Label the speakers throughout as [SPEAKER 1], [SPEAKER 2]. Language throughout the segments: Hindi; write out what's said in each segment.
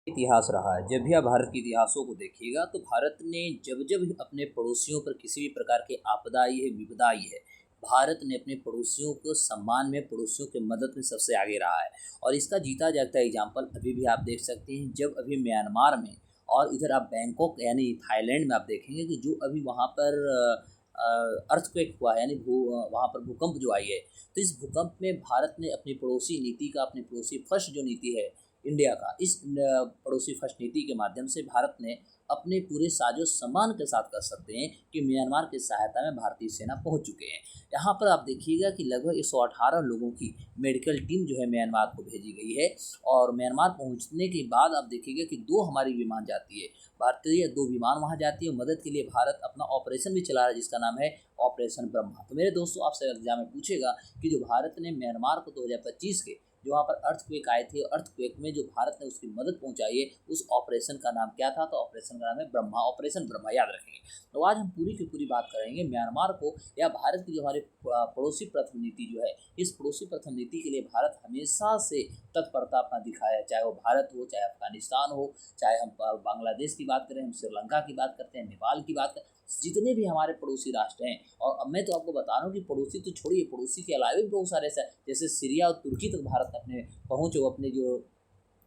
[SPEAKER 1] इतिहास रहा है। जब भी आप भारत के इतिहासों को देखिएगा तो भारत ने जब जब अपने पड़ोसियों पर किसी भी प्रकार की आपदा आई है, विपदा आई है, भारत ने अपने पड़ोसियों को सम्मान में, पड़ोसियों की मदद में सबसे आगे रहा है। और इसका जीता जागता एग्जाम्पल अभी भी आप देख सकते हैं। जब अभी म्यांमार में और इधर आप बैंकॉक यानी थाईलैंड में आप देखेंगे कि जो अभी वहाँ पर अर्थक्वेक हुआ है, यानी वहाँ पर भूकंप जो आई है, तो इस भूकंप में भारत ने अपनी पड़ोसी नीति का, अपनी पड़ोसी फर्स्ट जो नीति है इंडिया का, इस पड़ोसी फर्स्ट नीति के माध्यम से भारत ने अपने पूरे साजो सामान के साथ कर सकते हैं कि म्यांमार की सहायता में भारतीय सेना पहुंच चुके हैं। यहाँ पर आप देखिएगा कि लगभग 118 लोगों की मेडिकल टीम जो है म्यांमार को भेजी गई है। और म्यांमार पहुंचने के बाद आप देखिएगा कि 2 हमारी विमान जाती है, भारतीय 2 विमान वहाँ जाती है। मदद के लिए भारत अपना ऑपरेशन भी चला रहा है जिसका नाम है ऑपरेशन ब्रह्मा। तो मेरे दोस्तों, आपसे एग्जाम में पूछेगा कि जो भारत ने म्यांमार को 2025 के जो वहाँ पर अर्थक्वेक आए थे, अर्थक्वेक में जो भारत ने उसकी मदद पहुंचाई है, उस ऑपरेशन का नाम क्या था? तो ऑपरेशन का नाम है ब्रह्मा, ऑपरेशन ब्रह्मा, याद रखेंगे। तो आज हम पूरी की पूरी बात करेंगे म्यांमार को या भारत की जो हमारे पड़ोसी प्रथम नीति जो है, इस पड़ोसी प्रथम नीति के लिए भारत हमेशा से तत्परता अपना दिखाया है, चाहे वो भारत हो, चाहे अफगानिस्तान हो, चाहे हम बांग्लादेश की बात करें, हम श्रीलंका की बात करते हैं, नेपाल की बात करें, जितने भी हमारे पड़ोसी राष्ट्र हैं। और अब मैं तो आपको बता रहा हूँ कि पड़ोसी तो छोड़िए, पड़ोसी के अलावा भी बहुत सारे ऐसा, जैसे सीरिया और तुर्की तक भारत अपने पहुँच, अपने जो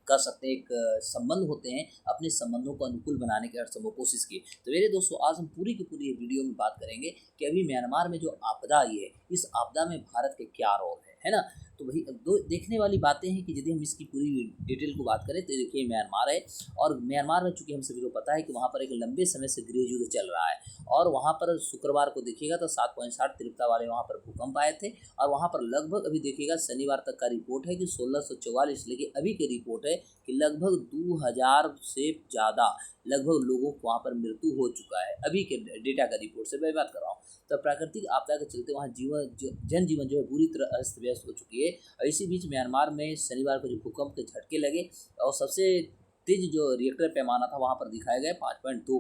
[SPEAKER 1] कर सकते हैं, एक संबंध होते हैं, अपने संबंधों को अनुकूल बनाने की हर संभव कोशिश की। तो मेरे दोस्तों, आज हम पूरी की पूरी वीडियो में बात करेंगे कि अभी म्यांमार में जो आपदा आई है, इस आपदा में भारत के क्या रोल है ना। तो वही दो देखने वाली बातें हैं कि यदि हम इसकी पूरी डिटेल को बात करें तो देखिए म्यांमार है, और म्यांमार में चूंकि हम सभी को पता है कि वहाँ पर एक लंबे समय से गृह युद्ध चल रहा है। और वहाँ पर शुक्रवार को देखिएगा तो 7.7 तीव्रता वाले वहाँ पर भूकंप आए थे। और वहाँ पर लगभग अभी देखिएगा शनिवार तक का रिपोर्ट है कि 1644, लेकिन अभी की रिपोर्ट है कि लगभग 2000 से ज़्यादा लगभग लोगों को वहाँ पर मृत्यु हो चुका है। अभी के डेटा का रिपोर्ट से मैं बात कर रहा हूँ। तो प्राकृतिक आपदा के चलते वहाँ जनजीवन जो है बुरी तरह अस्त व्यस्त हो चुकी है। और इसी बीच म्यांमार में शनिवार को जो भूकंप के झटके लगे, और सबसे तेज जो रिएक्टर पैमाना था वहाँ पर दिखाया गया 5.2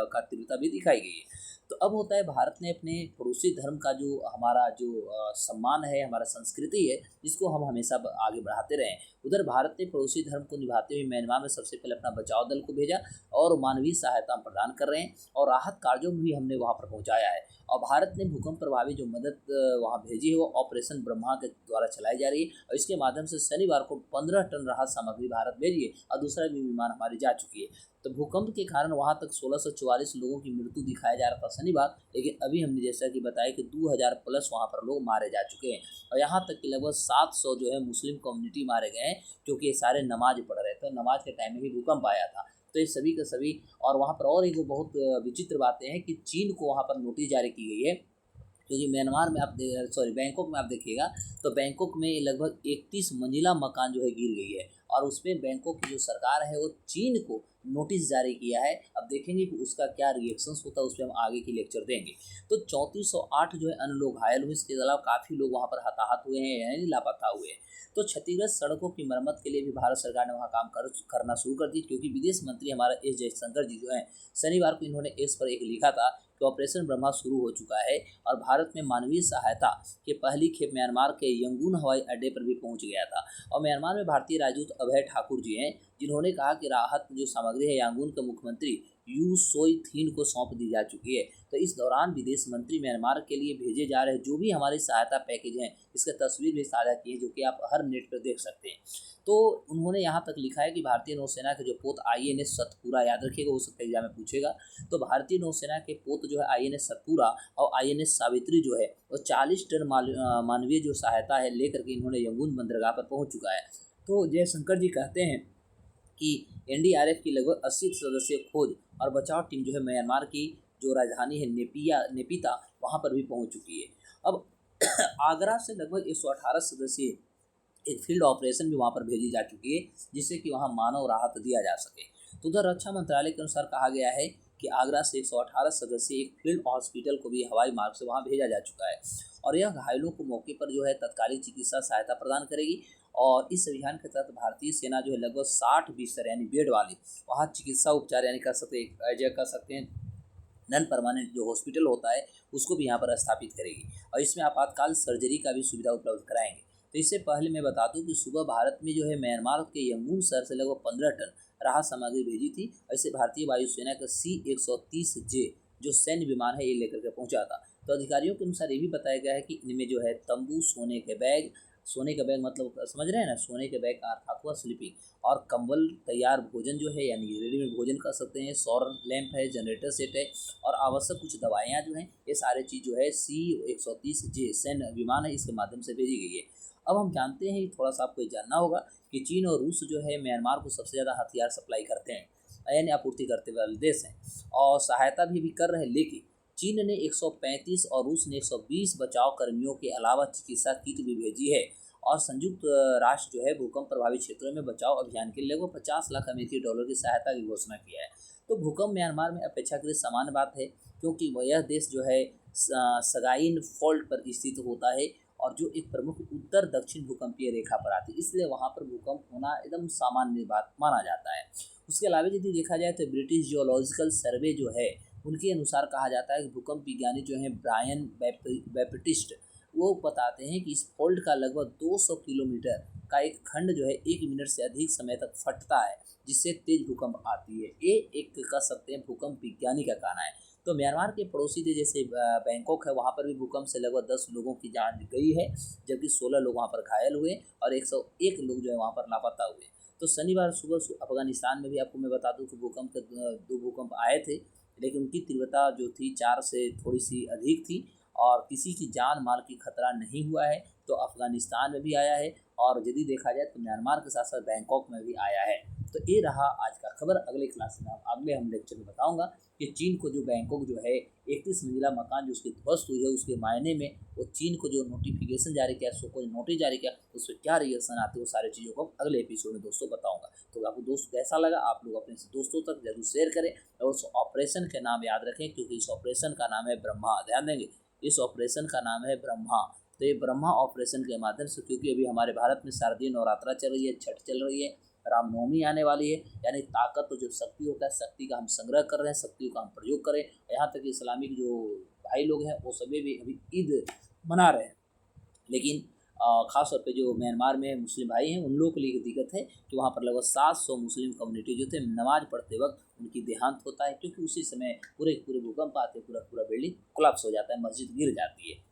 [SPEAKER 1] का तीव्रता भी दिखाई गई है। तो अब होता है, भारत ने अपने पड़ोसी धर्म का जो हमारा जो सम्मान है, हमारा संस्कृति है, इसको हम हमेशा आगे बढ़ाते रहें। उधर भारत ने पड़ोसी धर्म को निभाते हुए म्यांमार में सबसे पहले अपना बचाव दल को भेजा और मानवीय सहायता प्रदान कर रहे हैं, और राहत कार्यों में भी हमने वहाँ पर पहुँचाया है। और भारत ने भूकंप प्रभावित जो मदद वहाँ भेजी है वो ऑपरेशन ब्रह्मा के द्वारा चलाई जा रही है। और इसके माध्यम से शनिवार को 15 टन राहत सामग्री भारत भेजी है, और दूसरा भी विमान हमारी जा चुकी है। तो भूकंप के कारण वहाँ तक 1644 लोगों की मृत्यु दिखाया जा रहा था शनिवार, लेकिन अभी हमने जैसा कि बताया कि 2000 प्लस वहाँ पर लोग मारे जा चुके हैं। और यहाँ तक कि लगभग 700 जो है मुस्लिम कम्युनिटी मारे गए हैं, क्योंकि ये सारे नमाज पढ़ रहे थे, नमाज के टाइम में ही भूकंप आया था। तो ये सभी का सभी, और वहाँ पर और एक बहुत विचित्र बातें हैं कि चीन को वहाँ पर नोटिस जारी की गई है, क्योंकि म्यांमार में आप बैंकॉक में आप देखिएगा तो बैंकॉक में लगभग 31 मंजिला मकान जो है गिर गई है। और उसमें बैंकॉक की जो सरकार है वो चीन को नोटिस जारी किया है। अब देखेंगे कि उसका क्या रिएक्शंस होता है, उस पर हम आगे की लेक्चर देंगे। तो 3408 जो है अन्य लोग घायल हुए, इसके अलावा काफ़ी लोग वहाँ पर हताहत हुए हैं, यानी लापता हुए हैं। तो क्षतिग्रस्त सड़कों की मरम्मत के लिए भी भारत सरकार ने वहाँ काम करना शुरू कर दी, क्योंकि विदेश मंत्री हमारा एस जयशंकर जी जो हैं, शनिवार को इन्होंने एक्स पर एक लिखा था कि ऑपरेशन ब्रह्मा शुरू हो चुका है। और भारत में मानवीय सहायता के पहली खेप म्यांमार के यंगून हवाई अड्डे पर भी पहुंच गया था। और म्यांमार में भारतीय राजदूत अभय ठाकुर जी हैं, जिन्होंने कहा कि राहत जो सामग्री है यांगून के मुख्यमंत्री यू सोई थीन को सौंप दी जा चुकी है। तो इस दौरान विदेश मंत्री म्यांमार के लिए भेजे जा रहे जो भी हमारी सहायता पैकेज हैं, इसका तस्वीर भी साझा की है, जो कि आप हर नेट पर देख सकते हैं। तो उन्होंने यहाँ तक लिखा है कि भारतीय नौसेना के जो पोत INS सतपुरा, याद रखिएगा, हो सकता है एग्जाम में पूछेगा। तो भारतीय नौसेना के पोत जो है INS सतपुरा और INS सावित्री जो है वो 40 टन मानवीय जो सहायता है लेकर के इन्होंने यंगून बंदरगाह पर पहुँच चुका है। तो जयशंकर जी कहते हैं कि NDRF की लगभग 80 सदस्यीय खोज और बचाव टीम जो है म्यांमार की जो राजधानी है नेपिता वहाँ पर भी पहुँच चुकी है। अब आगरा से लगभग 118 सदस्यीय एक फील्ड ऑपरेशन भी वहाँ पर भेजी जा चुकी है, जिससे कि वहाँ मानव राहत दिया जा सके। तो उधर रक्षा मंत्रालय के अनुसार कहा गया है कि आगरा से 118 सदस्यीय एक फील्ड हॉस्पिटल को भी हवाई मार्ग से वहाँ भेजा जा चुका है, और यह घायलों को मौके पर जो है तत्कालिक चिकित्सा सहायता प्रदान करेगी। और इस अभियान के तहत भारतीय सेना जो है लगभग 60 बिस्तर यानी बेड वाली वहाँ चिकित्सा उपचार यानी कर सकते हैं नॉन परमानेंट जो हॉस्पिटल होता है उसको भी यहाँ पर स्थापित करेगी, और इसमें आपातकाल सर्जरी का भी सुविधा उपलब्ध कराएंगे। तो इससे पहले मैं बता दूं कि सुबह भारत में जो है म्यांमार के यंगून शहर से लगभग 15 टन राहत सामग्री भेजी थी। ऐसे भारतीय वायुसेना का C-130J जो सैन्य विमान है ये लेकर के पहुंचा था। तो अधिकारियों के अनुसार ये भी बताया गया है कि इनमें जो है तंबू, सोने के बैग मतलब समझ रहे हैं ना, सोने के बैग अर्थात हुआ स्लीपिंग, और कंबल, तैयार भोजन जो है यानी रेडीमेड भोजन कर सकते हैं, सौर लैंप है, जनरेटर सेट है और आवश्यक कुछ दवाइयाँ जो हैं, ये सारे चीज़ जो है C-130J सैन्य विमान है इसके माध्यम से भेजी गई है। अब हम जानते हैं, थोड़ा सा आपको ये जानना होगा कि चीन और रूस जो है म्यांमार को सबसे ज़्यादा हथियार सप्लाई करते हैं, यानी आपूर्ति करते वाले देश हैं और सहायता भी कर रहे हैं। लेकिन चीन ने 135 और रूस ने 120 बचाव कर्मियों के अलावा चिकित्सा किट भी भेजी है और संयुक्त राष्ट्र जो है भूकंप प्रभावित क्षेत्रों में बचाव अभियान के लिए लगभग 50 लाख अमेरिकी डॉलर की सहायता की घोषणा किया है। तो भूकंप म्यांमार में अपेक्षाकृत सामान्य बात है, क्योंकि यह देश जो है सगाइन फॉल्ट पर स्थित होता है और जो एक प्रमुख उत्तर दक्षिण भूकंपीय रेखा पर आती है, इसलिए वहाँ पर भूकंप होना एकदम सामान्य बात माना जाता है। उसके अलावा यदि देखा जाए तो ब्रिटिश जियोलॉजिकल सर्वे जो है उनके अनुसार कहा जाता है कि भूकंप विज्ञानी जो हैं ब्रायन बैप्टिस्ट, वो बताते हैं कि इस फॉल्ट का लगभग 200 किलोमीटर का एक खंड जो है 1 मिनट से अधिक समय तक फटता है, जिससे तेज भूकंप आती है। ये एक कह सकते हैं भूकंप विज्ञानी का कहना है। तो म्यांमार के पड़ोसी देश जैसे बैंकॉक है, वहाँ पर भी भूकंप से लगभग 10 लोगों की जान गई है, जबकि 16 लोग वहाँ पर घायल हुए और 101 लोग जो है वहाँ पर लापता हुए। तो शनिवार सुबह अफगानिस्तान में भी आपको मैं बता दूं कि भूकंप के 2 भूकंप आए थे, लेकिन उनकी तीव्रता जो थी 4 से थोड़ी सी अधिक थी और किसी की जान माल की खतरा नहीं हुआ है। तो अफगानिस्तान में भी आया है और यदि देखा जाए तो म्यांमार के साथ साथ बैंकॉक में भी आया है। तो ये रहा आज का खबर। अगले क्लास में अगले हम लेक्चर में बताऊंगा कि चीन को जो बैंकॉक जो है 31 मंजिला मकान जो उसकी ध्वस्त हुई है उसके मायने में वो चीन को जो नोटिफिकेशन जारी किया, सो कोई नोटिस जारी किया, उस पर क्या रिएक्शन आते हैं, वो सारी चीज़ों को अगले एपिसोड में दोस्तों बताऊंगा। तो आपको दोस्त कैसा लगा, आप लोग अपने दोस्तों तक जरूर शेयर करें और उस ऑपरेशन के नाम याद रखें, क्योंकि इस ऑपरेशन का नाम है ब्रह्मा। ध्यान देंगे, इस ऑपरेशन का नाम है ब्रह्मा। तो ये ब्रह्मा ऑपरेशन के माध्यम से, क्योंकि अभी हमारे भारत में शारदीय नवरात्रा चल रही है, छठ चल रही है, रामनवमी आने वाली है, यानी ताकत तो जो शक्ति होता है, शक्ति का हम संग्रह कर रहे हैं, शक्ति का हम प्रयोग करें। यहाँ तक इस्लामिक जो भाई लोग हैं वो सभी भी अभी ईद मना रहे हैं, लेकिन ख़ास तौर पे जो म्यांमार में मुस्लिम भाई हैं उन लोगों के लिए दिक्कत है कि वहाँ पर लगभग 700 मुस्लिम कम्युनिटी जो थे नमाज पढ़ते वक्त उनकी देहांत होता है, क्योंकि उसी समय पूरे भूकंप आते पूरा बिल्डिंग कोलैप्स हो जाता है, मस्जिद गिर जाती है।